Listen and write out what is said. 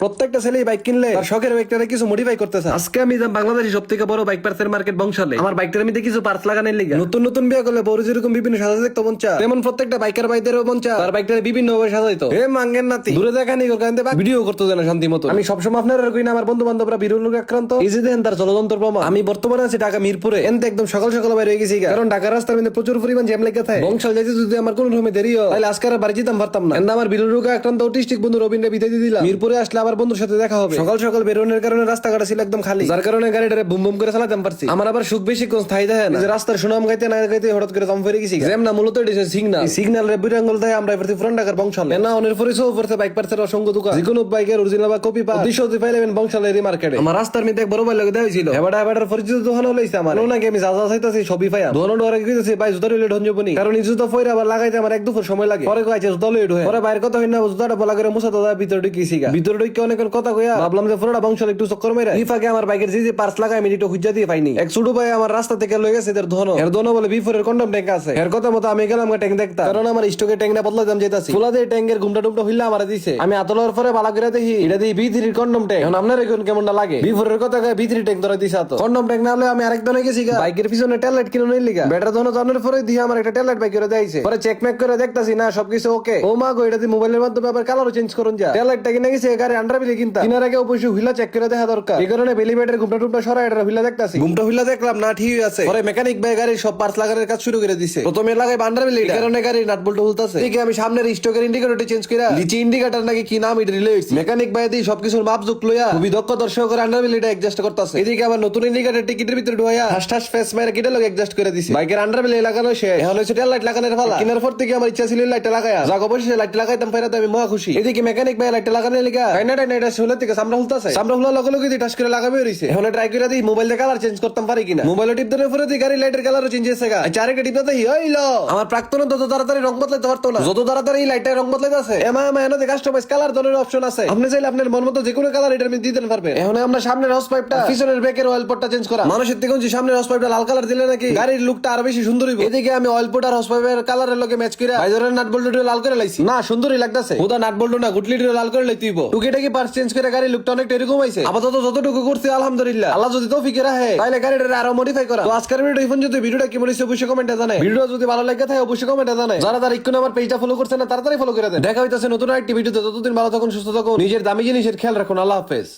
প্রত্যেকটা ছেলেই বাইক কিনলে তার শখের বাইকটারে কিছু মডিফাই করতেছে। আজকে আমি বাংলাদেশের সব থেকে বড় বাইক পার্সের মার্কেট বংশালে আমার বাইকটার মধ্যে কিছু পার্টস লাগানোর লিগা নতুন নতুন বিয়ে করলে বড় যেরকম বিভিন্ন সাজা দেখতে মন চায়, তেমন প্রত্যেকটা বাইকার ভাইদেরও মন চায় তার বাইকটারে বিভিন্ন ভাবে সাজাইতো। হে মাঙ্গেন নাতি দূরে দেখানি ভিডিও করতে জানা শান্তি মতো। আমি সবসময় আপনার কই না আমার বন্ধু বান্ধবরা বিরল রোগে আক্রান্ত, এই যে দেখেন তার চলযন্ত্র প্রমাণ। আমি বর্তমানে আছি ঢাকা মিরপুরে, এনতে একদম সকাল সকাল বাইরে হয়ে গেছি কারণ ঢাকার রাস্তার মধ্যে প্রচুর পরিমাণ জ্যাম লেগে থাকে। বংশাল যাইতে যদি আমার কোনো রকমে দেরি হয় তাহলে আজকে আর বাড়ি যেতাম পারতাম না। আমার বিরল রোগে আক্রান্ত অটিস্টিক বন্ধু রবিনরে বিদায় দিয়ে দিলাম। মিরপুরে আসলে আবার বন্ধুর সাথে দেখা হবে। সকাল সকাল বেরোনোর কারণে রাস্তাঘাট ছিল একদম খালি, যার কারণে গাড়িটারে বুম বুম করে চালাতে পারছি। আমার আবার সুখ বেশি কোন স্থায়ী দেয় না, রাস্তার সুনাম গাইতে না গাইতে হঠাৎ করে দম ফেরে গেছি। জ্যাম না মূলত এটা সিগন্যাল, সিগন্যাল রে বিরাঙ্গল দেয় আমরা এবার পুরান ঢাকার বংশালে না অনের পরিচয় উপরে বাইক পার্সের অসংখ্য দোকান, যে কোনো বাইকের অরিজিনাল বা কপি পা দিশো দি পাইলেন বংশালের এই মার্কেটে। আমার রাস্তার মধ্যে এক বড় ভাই লাগে দেওয়া ছিল, এবারে এবারে পরিচিত দোকান হইছে আমার নাকি আমি যা যা চাইতাছি সবই পাই। দোকান ডরে গিয়েছে ভাই জুতা লইলে ঢঞ্জবনি, কারণ এই জুতা ফইরা আবার লাগাইতে আমার এক দুপুর সময় লাগে। পরে কইছে জুতা লইলে ঢোয়, পরে বাইরের কথা হইনা জুতাটা বলা করে মুছা দাদা ভিতরে ঢুকিছি গা। ভিতরে ঢুকে অনেক কথা কইয়া ভাবলাম যে পুরোটা বংশাল একটু চক্কর মেরা বিফাকে আমার বাইকের যে পার্স লাগাই আমি একটু খুঁজা দিয়ে পাইনি। এক ছোট ভাই আমার রাস্তা থেকে লয়ে গেছে এর ধনো, এর ধনো বলে বিফোরের কন্ডম ট্যাঙ্ক আছে। এর কথা মতো আমি গেলাম ট্যাঙ্ক দেখতা, কারণ আমার স্টকে ট্যাঙ্ক না বদলা দাম যাইতাছি। ফুলা দিয়ে ট্যাঙ্কের ঘুমটা টুমটা হইলা আমার দিছে। আমি আতলার পরে বালা করে দেখি এটা দিয়ে বি3 কন্ডম ট্যাঙ্ক। এখন আপনার এখন কেমন না লাগে? বিফোরের কথা কয় বি3 ট্যাঙ্ক ধরে দিছে। তো কন্ডম ট্যাঙ্ক না হলে আমি আরেক দনে গেছি গা বাইকের পিছনে ট্যালেট কিনে নিয়ে লিগা। বেটার ধনো জানার পরে দিয়ে আমার একটা ট্যালেট বাইক করে দিয়েছে। পরে চেক মেক করে দেখতাছি না সবকিছু ওকে। ও মা গো, এটা দিয়ে মোবাইলের মাধ্যমে আবার কালারও চেঞ্জ করুন যা। ট্যালেটটা কিনে গেছে গাড়ি আন্ডার বিলে কিনতা, কিনার আগে অবশ্যই হুইলা চেক করে দেখা দরকার। এই কারণে বেলিবেটের ঘুমটা টুমটা সরাই এটা হুইলা দেখতাছি। ঘুমটা হুইলা দেখলাম না ঠিক আছে। পরে মেকানিক ভাই গাড়ির সব পার্টস লাগানোর কাজ শুরু করে দিছে। প্রথমে লাগাই আন্ডার বিলে, এই কারণে গাড়ির নাট বল্টু খুলতাছে। ঠিক আমি সামনের স্টকের ইন্ডিকেটরটা চেঞ্জ কইরা লিচি ইন্ডিকেটর নাকি কি নাম এটা রিলে হইছে। মেকানিক ভাই দিয়ে সবকিছুর মাপ যোগ লইয়া খুবই দক্ষ দর্শক করে আন্ডার বিলেটা অ্যাডজাস্ট করতেছে। এদিকে আবার নতুন ইন্ডিকেটর টিকিটের ভিতরে ঢুকাইয়া হাস ফেস মাইরা কিটা লগে অ্যাডজাস্ট করে দিছে। বাইকের আন্ডার বিলে লাগানো শেষ, এখন হইছে টেল লাইট লাগানোর পালা। কিনার পর থেকে আমার ইচ্ছা ছিল লাইটটা লাগায়া জাগ অবশ্যই লাইট লাগাইতাম, ফেরাতে আমি মহা খুশি। এদিকে মেকানিক ভাই লাইটটা লাগানোর লিগা কাইনাটা এটা শুলে থেকে সামরা খুলতাছে। সামরা খোলা লগে লগে টাচ করে লাগাবে রইছে। এখন ট্রাই করে দিই মোবাইল দিয়ে কালার চেঞ্জ করতাম পারি কিনা। মোবাইল টিপ ধরে পরে দিই গাড়ি লাইটের কালারও চেঞ্জ হয়েছে গা। চারিটা টিপ দিতে হইলো আমার প্রাক্তন যত তাড়াতাড়ি রং বদলাইতে পারতো না, যত তাড়াতাড়ি লাইটের রং বদলাইতেছে। এনে কাস্টমাইজ কালার ধরনের অপশন আছে, আপনি চাইলে আপনার মন মতো যে কোনো কালার এটার মধ্যে দিতে পারবেন। এখন আমরা সামনের হস পাইপটা পিছনের ব্রেকের অয়েল পটটা চেঞ্জ করা। মানুষের থেকে সামনের হস পাইপটা লাল কালার দিলে নাকি গাড়ির লুকটা আরো বেশি সুন্দর হইবে। এদিকে আমি অয়েল পট আর হস পাইপের কালারের লগে ম্যাচ করে ভাইজারের নাট বল্টুটা লাল করে লাইছি। না সুন্দরই লাগতাছে, ওদা নাট বল্টু না গুটলিটা লাল করে লইতেইব। টুকিটাকি পার্টস চেঞ্জ করে গাড়ির লুকটা অনেকটা এরকম হইছে। আপাতত যতটুকু করছি আলহামদুলিল্লাহ, আল্লাহ যদি তৌফিক রাখে তাহলে গাড়িটা আরো মডিফাই করা। তো আজকের ভিডিওটা কেমন হইছে অবশ্যই কমেন্টে জানাই। ভিডিও যদি ভালো লাগে থাকে অবশ্যই কমেন্টে জানাই। যারা ইকুন আমার পেজটা ফলো করছেন না তাড়াতাড়ি ফলো করে দেন। দেখা হইতাছে নতুন আরেকটি ভিডিওতে। ততদিন ভালো থাকুন, সুস্থ থাকুন, নিজের দামি জিনিসের খেয়াল রাখুন। আল্লাহ হাফেজ।